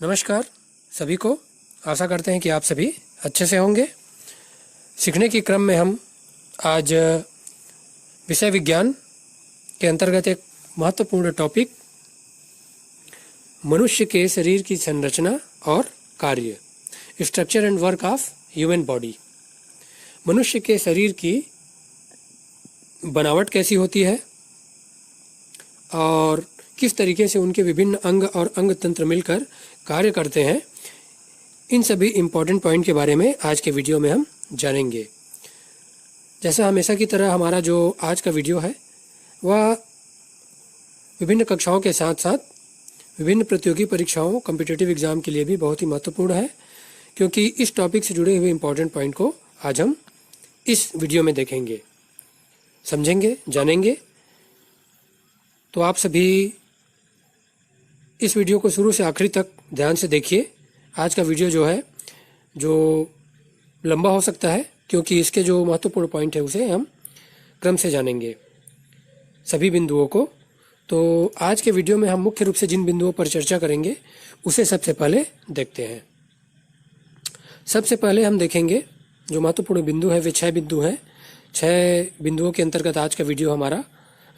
नमस्कार सभी को। आशा करते हैं कि आप सभी अच्छे से होंगे। सीखने के क्रम में हम आज विषय विज्ञान के अंतर्गत एक महत्वपूर्ण टॉपिक मनुष्य के शरीर की संरचना और कार्य, structure and work of human body. मनुष्य के शरीर की बनावट कैसी होती है और किस तरीके से उनके विभिन्न अंग और अंग तंत्र मिलकर कार्य करते हैं, इन सभी इम्पोर्टेंट पॉइंट के बारे में आज के वीडियो में हम जानेंगे। जैसा हमेशा की तरह हमारा जो आज का वीडियो है वह विभिन्न कक्षाओं के साथ साथ विभिन्न प्रतियोगी परीक्षाओं, कॉम्पिटिटिव एग्ज़ाम के लिए भी बहुत ही महत्वपूर्ण है, क्योंकि इस टॉपिक से जुड़े हुए इम्पोर्टेंट पॉइंट को आज हम इस वीडियो में देखेंगे, समझेंगे, जानेंगे। तो आप सभी इस वीडियो को शुरू से आखिरी तक ध्यान से देखिए। आज का वीडियो जो है जो लंबा हो सकता है, क्योंकि इसके जो महत्वपूर्ण पॉइंट है उसे हम क्रम से जानेंगे सभी बिंदुओं को। तो आज के वीडियो में हम मुख्य रूप से जिन बिंदुओं पर चर्चा करेंगे उसे सबसे पहले देखते हैं। सबसे पहले हम देखेंगे जो महत्वपूर्ण बिंदु है वे 6 बिंदु हैं। 6 बिंदुओं के अंतर्गत आज का वीडियो हमारा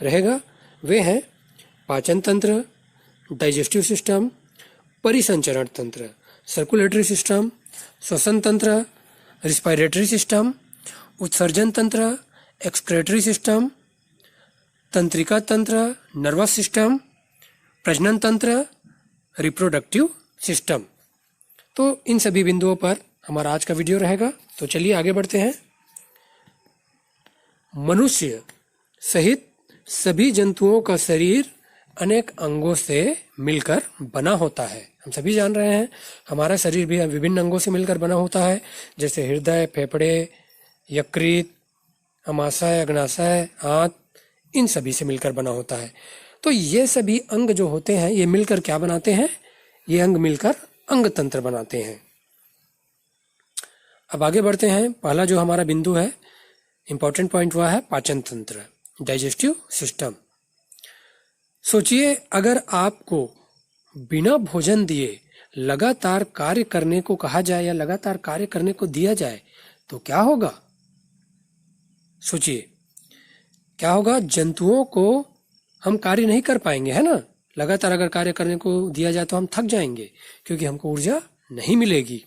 रहेगा। वे हैं पाचन तंत्र, डाइजेस्टिव सिस्टम, परिसंचरण तंत्र, सर्कुलेटरी सिस्टम, श्वसन तंत्र, रिस्पायरेटरी सिस्टम, उत्सर्जन तंत्र, एक्सक्रेटरी सिस्टम, तंत्रिका तंत्र, नर्वस सिस्टम, प्रजनन तंत्र, रिप्रोडक्टिव सिस्टम। तो इन सभी बिंदुओं पर हमारा आज का वीडियो रहेगा। तो चलिए आगे बढ़ते हैं। मनुष्य सहित सभी जंतुओं का शरीर अनेक अंगों से मिलकर बना होता है। हम सभी जान रहे हैं हमारा शरीर भी विभिन्न अंगों से मिलकर बना होता है, जैसे हृदय, फेफड़े, यकृत, अमाशय, अग्नाशय, आंत, इन सभी से मिलकर बना होता है। तो ये सभी अंग जो होते हैं ये मिलकर क्या बनाते हैं? ये अंग मिलकर अंग तंत्र बनाते हैं। अब आगे बढ़ते हैं। पहला जो हमारा बिंदु है, इंपॉर्टेंट पॉइंट, वह है पाचन तंत्र, डाइजेस्टिव सिस्टम। सोचिए, अगर आपको बिना भोजन दिए लगातार कार्य करने को कहा जाए या लगातार कार्य करने को दिया जाए तो क्या होगा? सोचिए क्या होगा। जंतुओं को हम कार्य नहीं कर पाएंगे, है ना। लगातार अगर कार्य करने को दिया जाए तो हम थक जाएंगे, क्योंकि हमको ऊर्जा नहीं मिलेगी।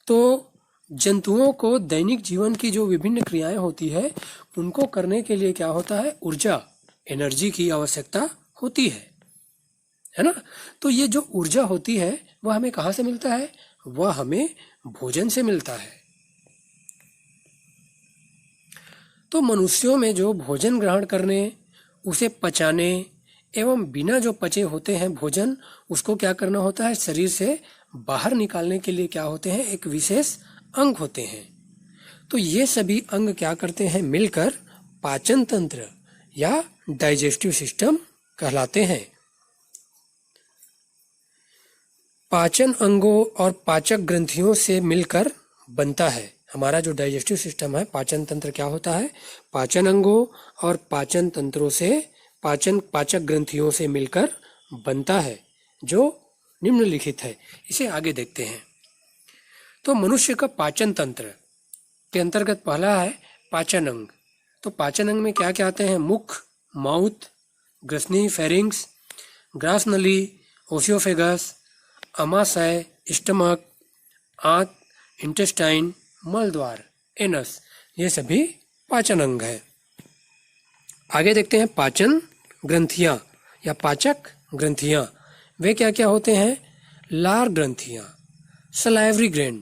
तो जंतुओं को दैनिक जीवन की जो विभिन्न क्रियाएं होती है उनको करने के लिए क्या होता है? ऊर्जा, एनर्जी की आवश्यकता होती है ना। तो ये जो ऊर्जा होती है वह हमें कहाँ से मिलता है? वह हमें भोजन से मिलता है। तो मनुष्यों में जो भोजन ग्रहण करने, उसे पचाने एवं बिना जो पचे होते हैं भोजन, उसको क्या करना होता है? शरीर से बाहर निकालने के लिए क्या होते हैं? एक विशेष अंग होते हैं। तो ये सभी अंग क्या करते हैं? मिलकर पाचन तंत्र या डाइजेस्टिव सिस्टम कहलाते हैं। पाचन अंगों और पाचक ग्रंथियों से मिलकर बनता है। हमारा जो डाइजेस्टिव सिस्टम है, पाचन तंत्र क्या होता है? पाचन अंगों और पाचन तंत्रों से, पाचक ग्रंथियों से मिलकर बनता है, जो निम्नलिखित है। इसे आगे देखते हैं। तो मनुष्य का पाचन तंत्र के अंतर्गत पहला है पाचन अंग। तो पाचन अंग में क्या क्या आते हैं? मुख, माउथ, ग्रसनी, फेरिंग्स, ग्रास नली, ओसियोफेगस, अमाशय, स्टमक, आंत, इंटेस्टाइन, मलद्वार, एनस, ये सभी पाचन अंग है। आगे देखते हैं पाचन ग्रंथियां या पाचक ग्रंथियां। वे क्या क्या होते हैं? लार ग्रंथियां, सलाइवरी ग्लैंड,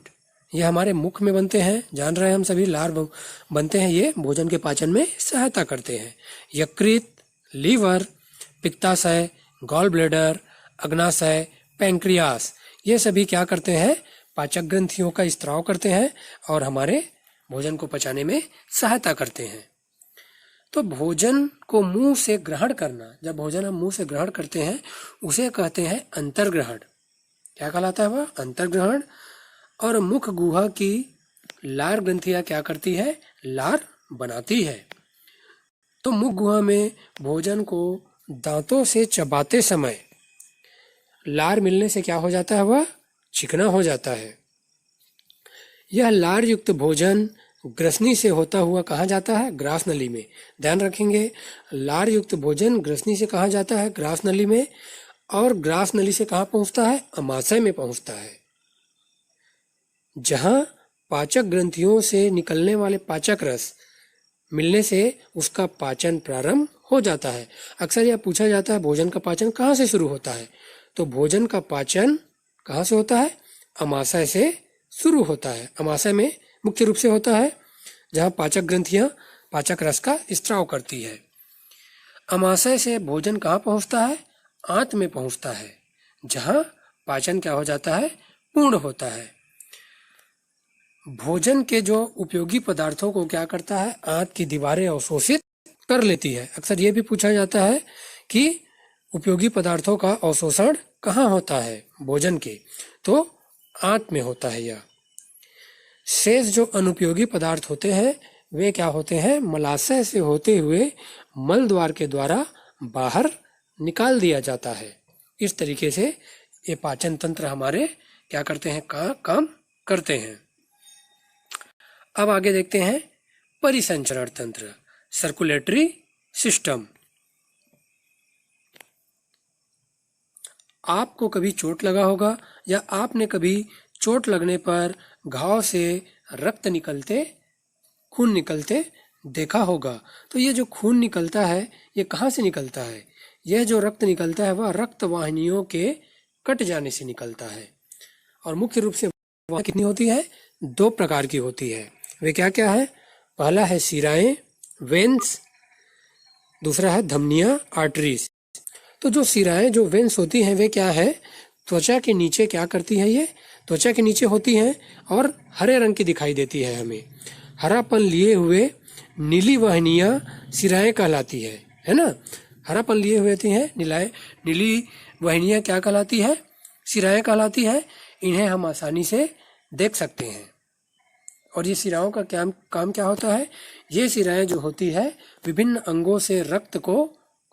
ये हमारे मुख में बनते हैं। जान रहे हैं हम सभी, लार बनते हैं, ये भोजन के पाचन में सहायता करते हैं। यकृत, लीवर, पित्ताशय, गॉल ब्लैडर, अग्नाशय, पैंक्रियास, ये सभी क्या करते हैं? पाचक ग्रंथियों का स्त्राव करते हैं और हमारे भोजन को पचाने में सहायता करते हैं। तो भोजन को मुंह से ग्रहण करना, जब भोजन हम मुंह से ग्रहण करते हैं उसे कहते हैं अंतर्ग्रहण। क्या कहलाता है वह? अंतर्ग्रहण। और मुख गुहा की लार ग्रंथियां क्या करती है? लार बनाती है। तो मुख गुहा में भोजन को दांतों से चबाते समय लार मिलने से क्या हो जाता है, वह चिकना हो जाता है। यह लार युक्त भोजन ग्रसनी से होता हुआ कहाँ जाता है, ग्रास नली में। ध्यान रखेंगे, लार युक्त भोजन ग्रसनी से कहाँ जाता है, ग्रास नली में, और ग्रास नली से कहाँ पहुंचता है, अमाशय में पहुंचता है, जहां पाचक ग्रंथियों से निकलने वाले पाचक रस मिलने से उसका पाचन प्रारंभ हो जाता है। अक्सर यह पूछा जाता है भोजन का पाचन कहाँ से शुरू होता है, तो भोजन का पाचन कहाँ से होता है, अमाशय से शुरू होता है। अमाशय में मुख्य रूप से होता है, जहाँ पाचक ग्रंथियां पाचक रस का स्त्राव करती है। अमाशय से भोजन कहाँ पहुँचता है, आंत में पहुँचता है, जहाँ पाचन क्या हो जाता है, पूर्ण होता है। भोजन के जो उपयोगी पदार्थों को क्या करता है, आंत की दीवारें अवशोषित कर लेती है। अक्सर ये भी पूछा जाता है कि उपयोगी पदार्थों का अवशोषण कहाँ होता है, भोजन के, तो आंत में होता है। यह शेष जो अनुपयोगी पदार्थ होते हैं वे क्या होते हैं, मलाशय से होते हुए मल द्वार के द्वारा बाहर निकाल दिया जाता है। इस तरीके से ये पाचन तंत्र हमारे क्या करते हैं, काम करते हैं। अब आगे देखते हैं परिसंचरण तंत्र, सर्कुलेटरी सिस्टम। आपको कभी चोट लगा होगा या आपने कभी चोट लगने पर घाव से रक्त निकलते, खून निकलते देखा होगा। तो ये जो खून निकलता है ये कहाँ से निकलता है, यह जो रक्त निकलता है वह रक्त वाहिनियों के कट जाने से निकलता है। और मुख्य रूप से वह कितनी होती है, 2 प्रकार की होती है। वे क्या क्या है, पहला है शिराएं, वेन्स, दूसरा है धमनियां, आर्टरीज। तो जो शिराएं, जो वेन्स होती हैं वे क्या है, त्वचा के नीचे क्या करती है, ये त्वचा के नीचे होती हैं और हरे रंग की दिखाई देती है हमें। हरापन लिए हुए नीली वाहिनियां शिराएं कहलाती है ना। हरापन लिए हुए होती हैं नीली वाहिनियां क्या कहलाती है, शिराएं कहलाती है। इन्हें हम आसानी से देख सकते हैं। और ये शिराओं का काम क्या होता है, ये शिराएं जो होती है विभिन्न अंगों से रक्त को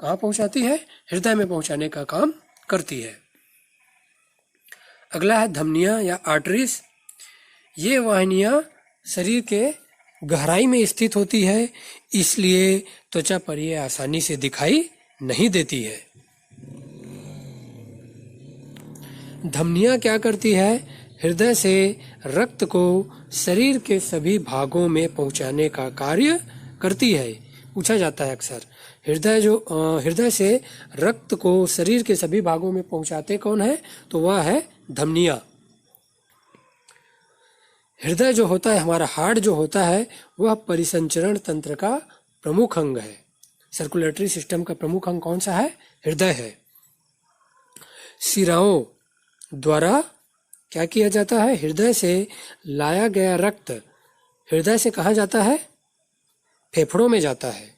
कहाँ पहुंचाती है, हृदय में पहुंचाने का काम करती है। अगला है धमनियां या आर्टरीज। ये वाहिनियां शरीर के गहराई में स्थित होती है, इसलिए त्वचा पर ये आसानी से दिखाई नहीं देती है। धमनियां क्या करती है, हृदय से रक्त को शरीर के सभी भागों में पहुंचाने का कार्य करती है। पूछा जाता है अक्सर, हृदय से रक्त को शरीर के सभी भागों में पहुंचाते कौन है, तो वह है धमनियां। हृदय जो होता है, हमारा हार्ट जो होता है, वह परिसंचरण तंत्र का प्रमुख अंग है। सर्कुलेटरी सिस्टम का प्रमुख अंग कौन सा है, हृदय है। शिराओं द्वारा क्या किया जाता है, हृदय से लाया गया रक्त हृदय से कहाँ जाता है, फेफड़ों में जाता है।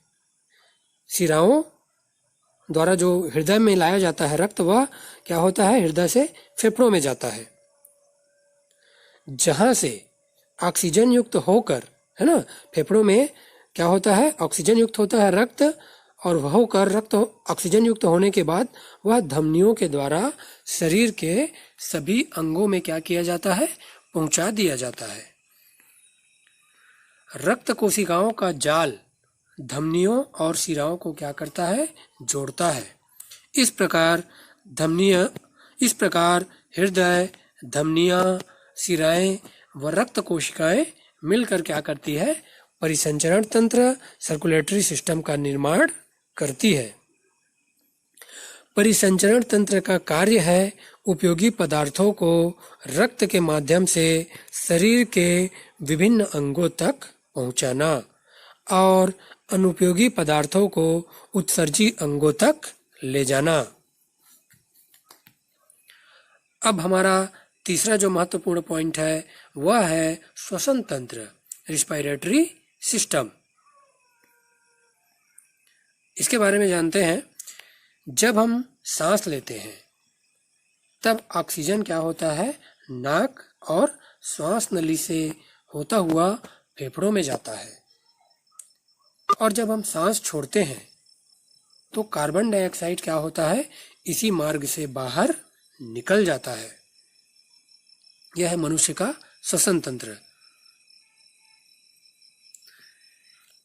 शिराओं द्वारा जो हृदय में लाया जाता है रक्त, वह क्या होता है, हृदय से फेफड़ों में जाता है, जहां से ऑक्सीजन युक्त होकर, है ना, फेफड़ों में क्या होता है, ऑक्सीजन युक्त होता है रक्त, और वह होकर रक्त ऑक्सीजन युक्त होने के बाद वह धमनियों के द्वारा शरीर के सभी अंगों में क्या किया जाता है, पहुंचा दिया जाता है। रक्त कोशिकाओं का जाल धमनियों और शिराओं को क्या करता है, जोड़ता है। इस प्रकार हृदय, धमनियां, शिराएं व रक्त कोशिकाएं मिलकर क्या करती है, परिसंचरण तंत्र, सर्कुलेटरी सिस्टम का निर्माण करती है। परिसंचरण तंत्र का कार्य है उपयोगी पदार्थों को रक्त के माध्यम से शरीर के विभिन्न अंगों तक पहुंचाना और अनुपयोगी पदार्थों को उत्सर्जी अंगों तक ले जाना। अब हमारा तीसरा जो महत्वपूर्ण पॉइंट है वह है श्वसन तंत्र, रिस्पायरेटरी सिस्टम। इसके बारे में जानते हैं। जब हम सांस लेते हैं तब ऑक्सीजन क्या होता है, नाक और श्वास नली से होता हुआ फेफड़ों में जाता है, और जब हम सांस छोड़ते हैं तो कार्बन डाइऑक्साइड क्या होता है, इसी मार्ग से बाहर निकल जाता है। यह है मनुष्य का श्वसन तंत्र।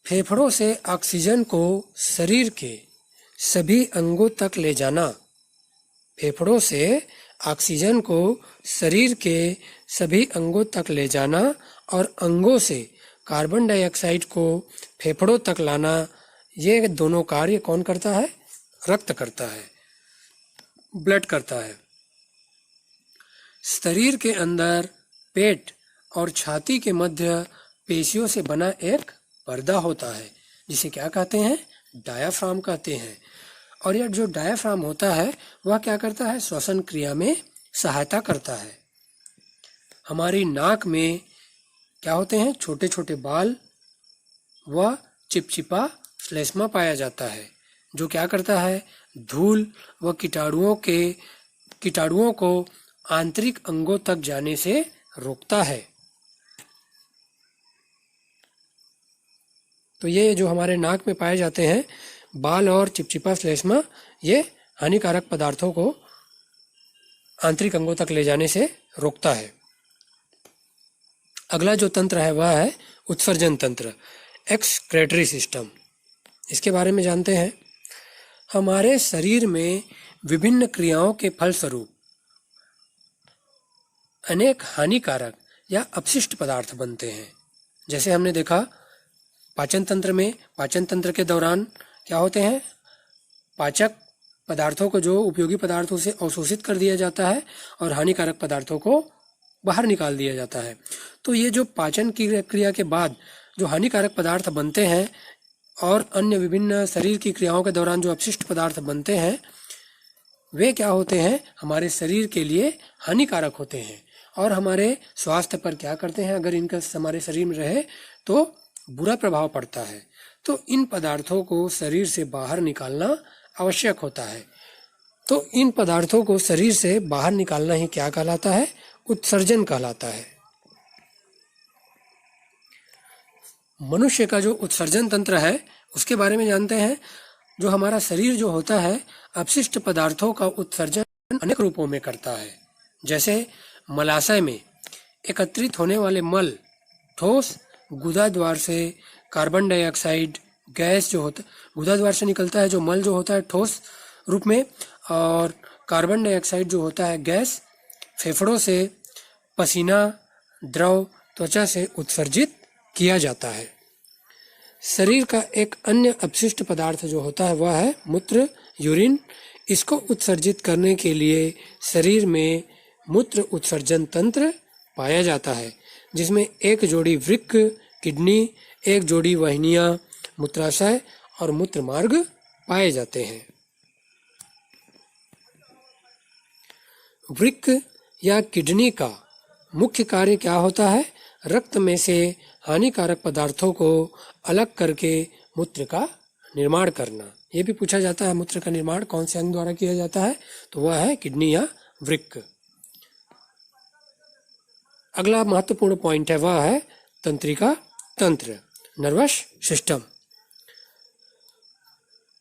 फेफड़ों से ऑक्सीजन को शरीर के सभी अंगों तक ले जाना। फेफड़ों से ऑक्सीजन को शरीर के सभी अंगों तक ले जाना और अंगों से कार्बन डाइऑक्साइड को फेफड़ों तक लाना, ये दोनों कार्य कौन करता है? रक्त करता है, ब्लड करता है। शरीर के अंदर पेट और छाती के मध्य पेशियों से बना एक पर्दा होता है, जिसे क्या कहते हैं? डायाफ्राम कहते हैं। और यह जो डायाफ्राम होता है वह क्या करता है? श्वसन क्रिया में सहायता करता है। हमारी नाक में क्या होते हैं? छोटे छोटे बाल व चिपचिपा श्लेष्मा पाया जाता है, जो क्या करता है? धूल व कीटाणुओं को आंतरिक अंगों तक जाने से रोकता है। तो ये जो हमारे नाक में पाए जाते हैं बाल और चिपचिपा श्लेष्मा, ये हानिकारक पदार्थों को आंतरिक अंगों तक ले जाने से रोकता है। अगला जो तंत्र है वह है उत्सर्जन तंत्र, एक्सक्रेटरी सिस्टम। इसके बारे में जानते हैं। हमारे शरीर में विभिन्न क्रियाओं के फलस्वरूप अनेक हानिकारक या अपशिष्ट पदार्थ बनते हैं। जैसे हमने देखा पाचन तंत्र में, पाचन तंत्र के दौरान क्या होते हैं? पाचक पदार्थों को जो उपयोगी पदार्थों से अवशोषित कर दिया जाता है और हानिकारक पदार्थों को बाहर निकाल दिया जाता है। तो ये जो पाचन की क्रिया के बाद जो हानिकारक पदार्थ बनते हैं और अन्य विभिन्न शरीर की क्रियाओं के दौरान जो अपशिष्ट पदार्थ बनते हैं, वे क्या होते हैं? हमारे शरीर के लिए हानिकारक होते हैं और हमारे स्वास्थ्य पर क्या करते हैं? अगर इनका हमारे शरीर में रहे तो बुरा प्रभाव पड़ता है। तो इन पदार्थों को शरीर से बाहर निकालना आवश्यक होता है। तो इन पदार्थों को शरीर से बाहर निकालना ही क्या कहलाता है? उत्सर्जन कहलाता है। मनुष्य का जो उत्सर्जन तंत्र है उसके बारे में जानते हैं। जो हमारा शरीर जो होता है अपशिष्ट पदार्थों का उत्सर्जन अनेक रूपों में करता है। जैसे मलाशय में एकत्रित होने वाले मल ठोस गुदाद्वार से कार्बन डाइऑक्साइड गैस जो होता है, गुदाद्वार से निकलता है जो मल जो होता है ठोस रूप में, और कार्बन डाइऑक्साइड जो होता है गैस फेफड़ों से पसीना द्रव त्वचा से उत्सर्जित किया जाता है। शरीर का एक अन्य अपशिष्ट पदार्थ जो होता है वह है मूत्र, यूरिन। इसको उत्सर्जित करने के लिए शरीर में मूत्र उत्सर्जन तंत्र पाया जाता है, जिसमें एक जोड़ी वृक्क, किडनी, एक जोड़ी वाहिनियां, मूत्राशय और मूत्र मार्ग पाए जाते हैं। वृक्क या किडनी का मुख्य कार्य क्या होता है? रक्त में से हानिकारक पदार्थों को अलग करके मूत्र का निर्माण करना। ये भी पूछा जाता है मूत्र का निर्माण कौन से अंग द्वारा किया जाता है? तो वह है किडनी या वृक्क। अगला महत्वपूर्ण पॉइंट है वह है तंत्रिका तंत्र, नर्वस सिस्टम।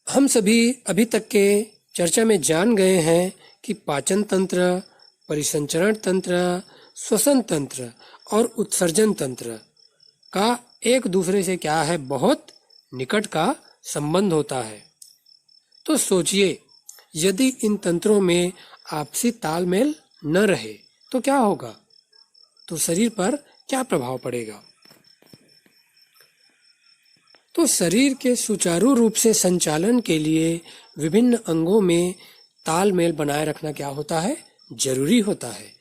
हम सभी अभी तक के चर्चा में जान गए हैं कि पाचन तंत्र, परिसंचरण तंत्र, श्वसन तंत्र और उत्सर्जन तंत्र का एक दूसरे से क्या है? बहुत निकट का संबंध होता है। तो सोचिए, यदि इन तंत्रों में आपसी तालमेल न रहे तो क्या होगा? तो शरीर पर क्या प्रभाव पड़ेगा? तो शरीर के सुचारू रूप से संचालन के लिए विभिन्न अंगों में तालमेल बनाए रखना क्या होता है? जरूरी होता है।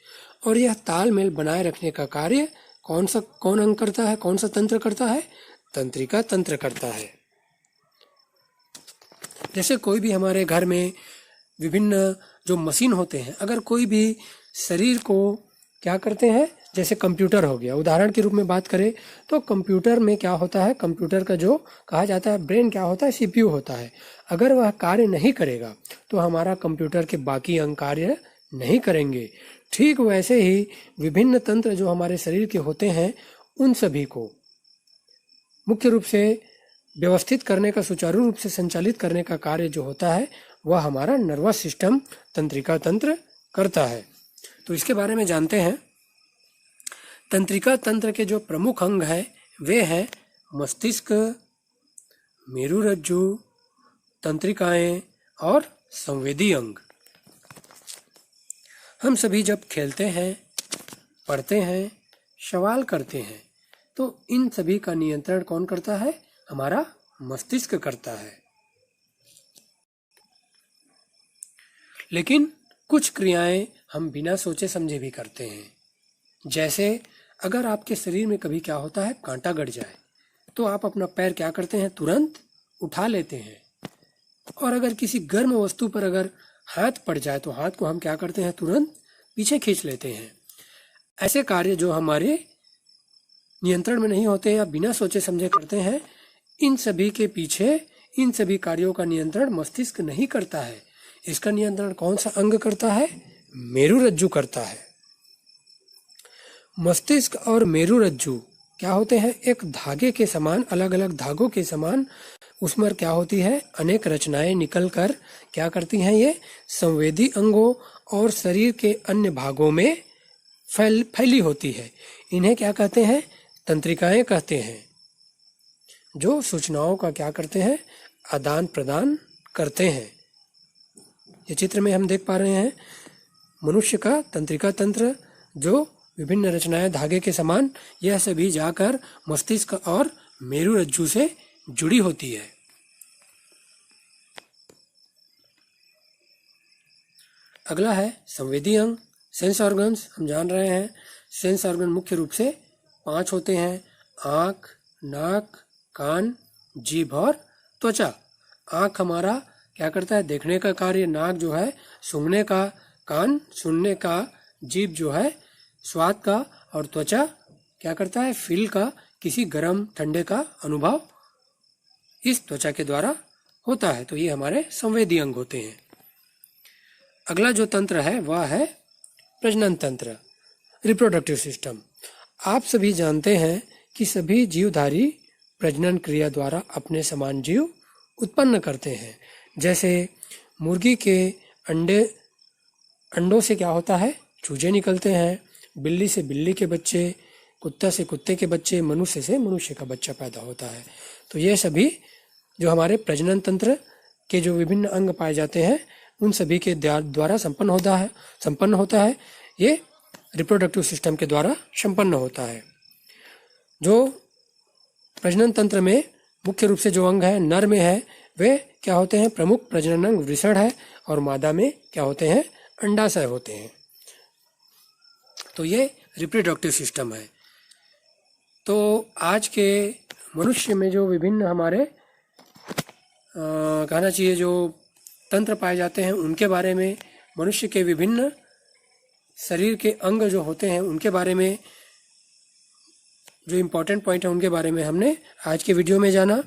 और यह तालमेल बनाए रखने का कार्य कौन अंग करता है? कौन सा तंत्र करता है? तंत्रिका तंत्र करता है। जैसे कोई भी हमारे घर में विभिन्न जो मशीन होते हैं, अगर कोई भी शरीर को क्या करते हैं, जैसे कंप्यूटर हो गया, उदाहरण के रूप में बात करें तो कंप्यूटर में क्या होता है? कंप्यूटर का जो कहा जाता है ब्रेन क्या होता है? सीपीयू होता है। अगर वह कार्य नहीं करेगा तो हमारा कंप्यूटर के बाकी अंग कार्य नहीं करेंगे। ठीक वैसे ही विभिन्न तंत्र जो हमारे शरीर के होते हैं उन सभी को मुख्य रूप से व्यवस्थित करने का, सुचारू रूप से संचालित करने का कार्य जो होता है वह हमारा नर्वस सिस्टम, तंत्रिका तंत्र करता है। तो इसके बारे में जानते हैं। तंत्रिका तंत्र के जो प्रमुख अंग है वे हैं मस्तिष्क, मेरुरज्जु, तंत्रिकाएं और संवेदी अंग। हम सभी जब खेलते हैं, पढ़ते हैं, सवाल करते हैं तो इन सभी का नियंत्रण कौन करता है? हमारा मस्तिष्क करता है। लेकिन कुछ क्रियाएं हम बिना सोचे समझे भी करते हैं। जैसे अगर आपके शरीर में कभी क्या होता है, कांटा गड़ जाए तो आप अपना पैर क्या करते हैं? तुरंत उठा लेते हैं। और अगर किसी गर्म वस्तु पर अगर हाथ पड़ जाए तो हाथ को हम क्या करते हैं? तुरंत पीछे खींच लेते हैं। ऐसे कार्य जो हमारे नियंत्रण में नहीं होते या बिना सोचे समझे करते हैं, इन सभी के पीछे इन सभी कार्यों का नियंत्रण मस्तिष्क नहीं करता है। इसका नियंत्रण कौन सा अंग करता है? मेरुरज्जु करता है। मस्तिष्क और मेरुरज्जु क्या होते हैं? एक धागे के समान, अलग अलग धागों के समान उसमें क्या होती है? अनेक रचनाएं निकल कर क्या करती हैं? ये संवेदी अंगों और शरीर के अन्य भागों में फैली होती है। इन्हें क्या कहते हैं? तंत्रिकाएं कहते हैं, जो सूचनाओं का क्या करते हैं? आदान प्रदान करते हैं। ये चित्र में हम देख पा रहे हैं मनुष्य का तंत्रिका तंत्र, जो विभिन्न रचनाएं धागे के समान, यह सभी जाकर मस्तिष्क और मेरुरज्जु से जुड़ी होती है। अगला है संवेदी अंग, सेंस ऑर्गन्स। हम जान रहे हैं सेंस ऑर्गन मुख्य रूप से 5 होते हैं: आँख, नाक, कान, जीभ और त्वचा। आँख हमारा क्या करता है? देखने का कार्य, नाक जो है सूंघने का, कान सुनने का, जीभ जो है स्वाद का, और त्वचा क्या करता है? फील का, किसी गर्म ठंडे का अनुभव इस त्वचा के द्वारा होता है। तो ये हमारे संवेदी अंग होते हैं। अगला जो तंत्र है वह है प्रजनन तंत्र, रिप्रोडक्टिव सिस्टम। आप सभी जानते हैं कि सभी जीवधारी प्रजनन क्रिया द्वारा अपने समान जीव उत्पन्न करते हैं। जैसे मुर्गी के अंडों से क्या होता है? चूजे निकलते हैं। बिल्ली से बिल्ली के बच्चे, कुत्ता से कुत्ते के बच्चे, मनुष्य से मनुष्य का बच्चा पैदा होता है। तो ये सभी जो हमारे प्रजनन तंत्र के जो विभिन्न अंग पाए जाते हैं, उन सभी के द्वारा संपन्न होता है। ये रिप्रोडक्टिव सिस्टम के द्वारा संपन्न होता है। जो प्रजनन तंत्र में मुख्य रूप से जो अंग है, नर में है, वे क्या होते हैं? प्रमुख प्रजनन अंग वृषण है, और मादा में क्या होते हैं? अंडाशय होते हैं। तो ये रिप्रोडक्टिव सिस्टम है। तो आज के मनुष्य में जो विभिन्न हमारे कहना चाहिए जो तंत्र पाए जाते हैं, उनके बारे में, मनुष्य के विभिन्न शरीर के अंग जो होते हैं उनके बारे में, जो इम्पोर्टेंट पॉइंट है उनके बारे में हमने आज के वीडियो में जाना।